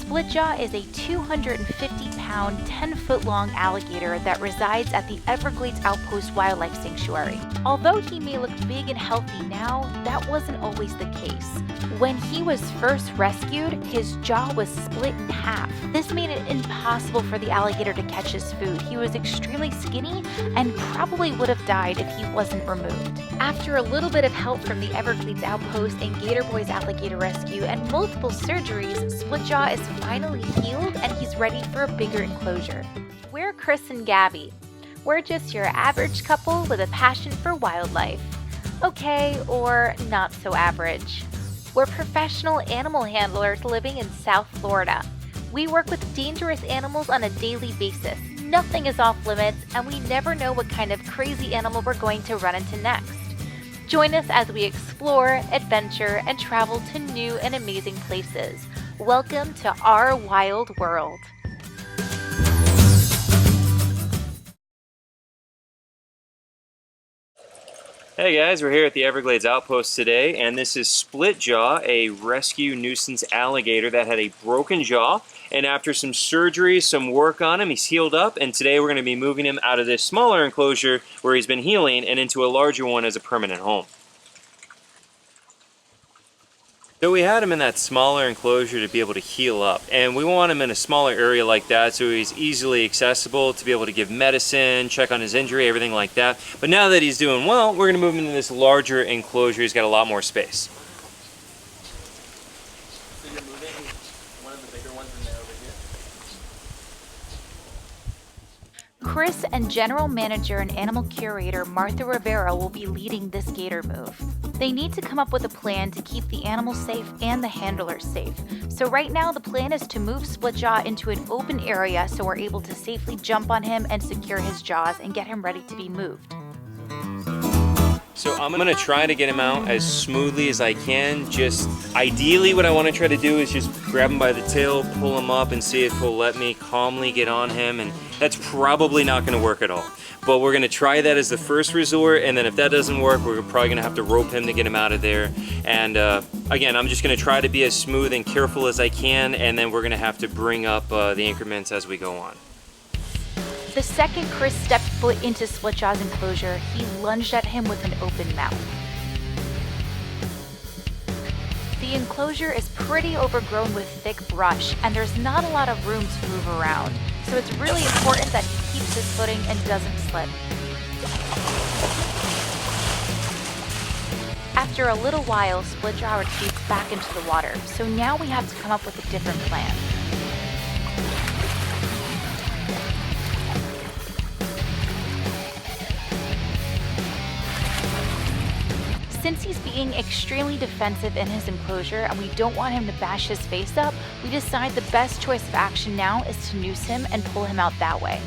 Splitjaw is a 250-pound, 10-foot-long alligator that resides at the Everglades Outpost Wildlife Sanctuary. Although he may look big and healthy now, that wasn't always the case. When he was first rescued, his jaw was split in half. This made it impossible for the alligator to catch his food. He was extremely skinny and probably would have died if he wasn't removed. After a little bit of help from the Everglades Outpost and Gator Boys Alligator Rescue and multiple surgeries, Splitjaw is finally healed and he's ready for a bigger enclosure. We're Chris and Gabby. We're just your average couple with a passion for wildlife. Okay, or not so average. We're professional animal handlers living in South Florida. We work with dangerous animals on a daily basis. Nothing is off limits, and we never know what kind of crazy animal we're going to run into next. Join us as we explore, adventure, and travel to new and amazing places. Welcome to our wild world. Hey guys, we're here at the Everglades Outpost today, and this is Splitjaw, a rescue nuisance alligator that had a broken jaw, and after some surgery, some work on him, he's healed up, and today we're going to be moving him out of this smaller enclosure where he's been healing and into a larger one as a permanent home. So we had him in that smaller enclosure to be able to heal up, and we want him in a smaller area like that so he's easily accessible to be able to give medicine, check on his injury, everything like that. But now that he's doing well, we're going to move him into this larger enclosure. He's got a lot more space. So you're moving one of the bigger ones in there over here? Chris and General Manager and Animal Curator Martha Rivera will be leading this gator move. They need to come up with a plan to keep the animals safe and the handlers safe. So right now the plan is to move Splitjaw into an open area so we're able to safely jump on him and secure his jaws and get him ready to be moved. So I'm going to try to get him out as smoothly as I can. Just ideally what I want to try to do is just grab him by the tail, pull him up, and see if he'll let me calmly get on him. And that's probably not going to work at all. But we're going to try that as the first resort, and then if that doesn't work, we're probably going to have to rope him to get him out of there. And again, I'm just going to try to be as smooth and careful as I can, and then we're going to have to bring up the increments as we go on. The second Chris stepped foot into Splitjaw's enclosure, he lunged at him with an open mouth. The enclosure is pretty overgrown with thick brush, and there's not a lot of room to move around, so it's really important that he keeps his footing and doesn't slip. After a little while, Splitjaw retreats back into the water, so now we have to come up with a different plan. Since he's being extremely defensive in his enclosure and we don't want him to bash his face up, we decide the best choice of action now is to noose him and pull him out that way.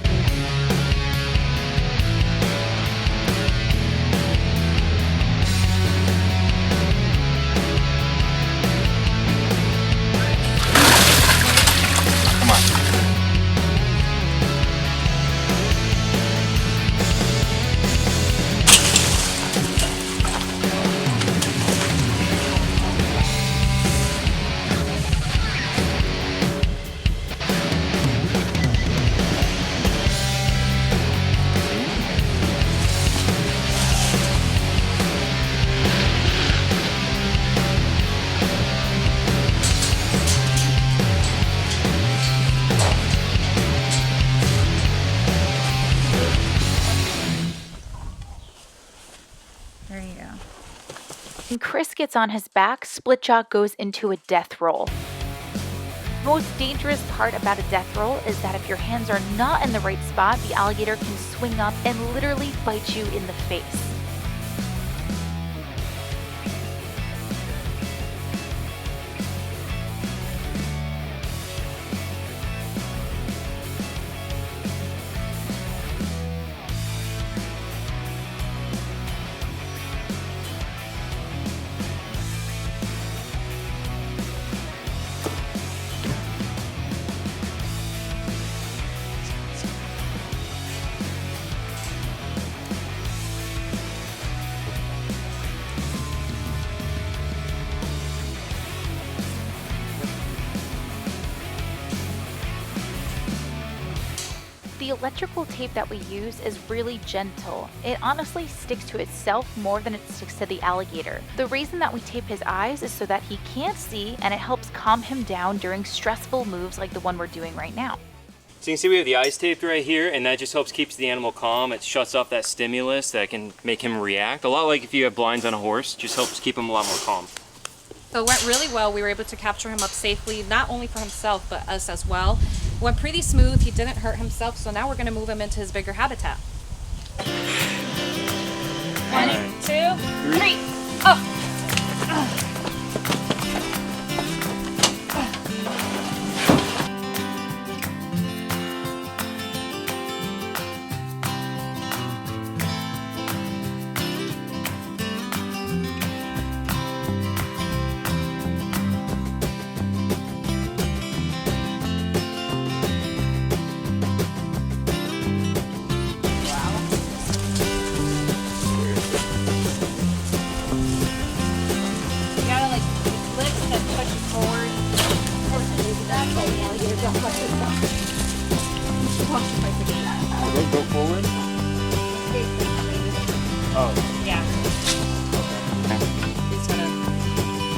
There you go. When Chris gets on his back, Splitjaw goes into a death roll. The most dangerous part about a death roll is that if your hands are not in the right spot, the alligator can swing up and literally bite you in the face. The electrical tape that we use is really gentle. It honestly sticks to itself more than it sticks to the alligator. The reason that we tape his eyes is so that he can't see, and it helps calm him down during stressful moves like the one we're doing right now. So you can see we have the eyes taped right here, and that just helps keeps the animal calm. It shuts off that stimulus that can make him react. A lot like if you have blinds on a horse, just helps keep him a lot more calm. So it went really well. We were able to capture him up safely, not only for himself, but us as well. Went pretty smooth. He didn't hurt himself, so now we're gonna move him into his bigger habitat. 1, 2, 3, up! Go forward? Oh. Yeah. He's gonna...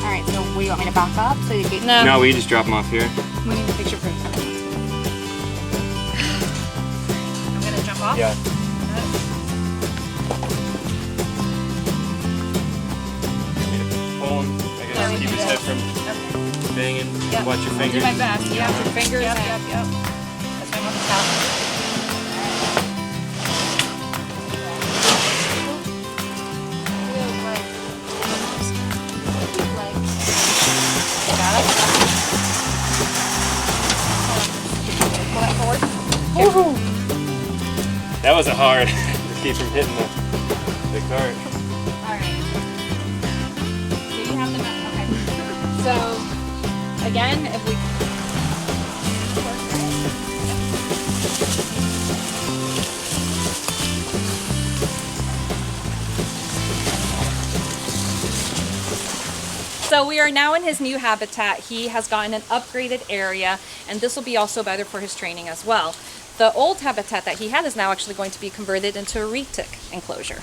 Alright, so what do you want me to back up? So you get No, we just drop him off here. We need a picture proof. I'm gonna jump off. Yeah. Pull him. I guess keep his head from banging. Yep. Watch your I'll fingers. do my best. Yeah, your fingers. Yep, and- yep, yep. That's my mother's house. Got it? Pull that forward. That wasn't hard. Just keep from hitting the cart. Alright. So you have the map. Okay. So, again, if we... So we are now in his new habitat. He has gotten an upgraded area, and this will be also better for his training as well. The old habitat that he had is now actually going to be converted into a retic enclosure.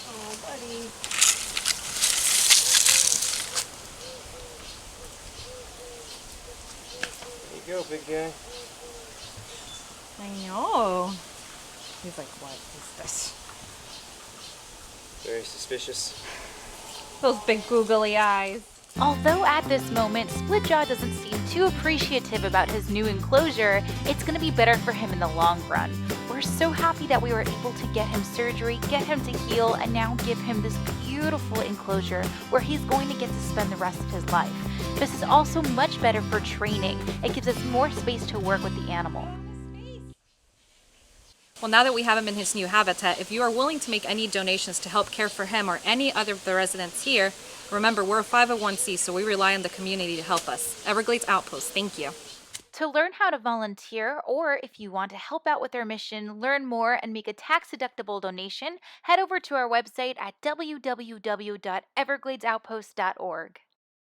Oh, buddy. There you go, big guy. I know. He's like, what is this? Very suspicious. Those big googly eyes. Although at this moment, Splitjaw doesn't seem too appreciative about his new enclosure, it's going to be better for him in the long run. We're so happy that we were able to get him surgery, get him to heal, and now give him this beautiful enclosure where he's going to get to spend the rest of his life. This is also much better for training. It gives us more space to work with the animal. Well, now that we have him in his new habitat, if you are willing to make any donations to help care for him or any other of the residents here, remember, we're a 501c, so we rely on the community to help us. Everglades Outpost, thank you. To learn how to volunteer, or if you want to help out with our mission, learn more, and make a tax-deductible donation, head over to our website at www.evergladesoutpost.org.